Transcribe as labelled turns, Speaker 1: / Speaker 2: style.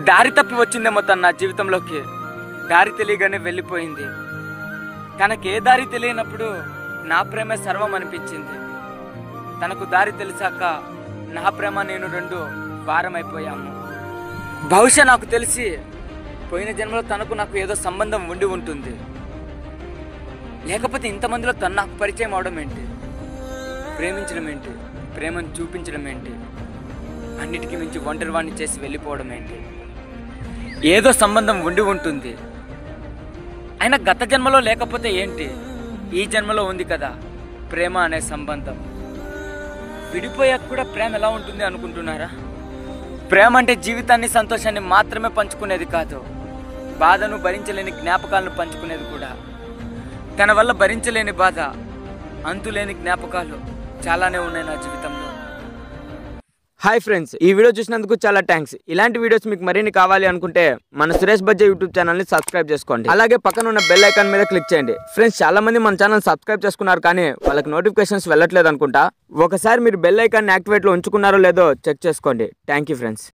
Speaker 1: దారి తప్పి వచ్చిందేమో తన నా జీవితంలోకి. దారి తెలియగానే వెళ్ళిపోయింది. తనకే దారి తెలియనప్పుడు నా ప్రేమే సర్వం అనిపించింది. తనకు దారి తెలిసాక నా ప్రేమ నేను రెండు భారమైపోయాము. బహుశా నాకు తెలిసి పోయిన జన్మలో తనకు నాకు ఏదో సంబంధం ఉండి ఉంటుంది. లేకపోతే ఇంతమందిలో తను నాకు పరిచయం అవడం ఏంటి, ప్రేమించడం ఏంటి, ప్రేమను చూపించడం ఏంటి, అన్నిటికీ మించి ఒంటరివాణ్ణి చేసి వెళ్ళిపోవడం ఏంటి. ఏదో సంబంధం ఉండి ఉంటుంది. అయినా గత జన్మలో లేకపోతే ఏంటి, ఈ జన్మలో ఉంది కదా ప్రేమ అనే సంబంధం. విడిపోయాక కూడా ప్రేమ ఎలా ఉంటుంది అనుకుంటున్నారా? ప్రేమ అంటే జీవితాన్ని సంతోషాన్ని మాత్రమే పంచుకునేది కాదు, బాధను భరించలేని జ్ఞాపకాలను పంచుకునేది కూడా. తన వల్ల భరించలేని బాధ, అంతులేని జ్ఞాపకాలు చాలానే ఉన్నాయి నా జీవితంలో. హాయ్ ఫ్రెండ్స్, ఈ వీడియో చూసినందుకు చాలా థ్యాంక్స్. ఇలాంటి వీడియోస్ మీకు మరిన్ని కావాలి అనుకుంటే మన సురేష్ బజ్జా యూట్యూబ్ ఛానల్ని సబ్స్క్రైబ్ చేసుకోండి. అలాగే పక్కన ఉన్న బెల్ ఐకాన్ మీద క్లిక్ చేయండి. ఫ్రెండ్స్, చాలా మంది మన ఛానల్ సబ్స్క్రైబ్ చేసుకున్నారు కానీ వాళ్ళకి నోటిఫికేషన్స్ వెళ్ళట్లేదు అనుకుంటా. ఒకసారి మీరు బెల్ ఐకాన్ యాక్టివేట్లో ఉంచుకున్నారో లేదో చెక్ చేసుకోండి. Thank you friends.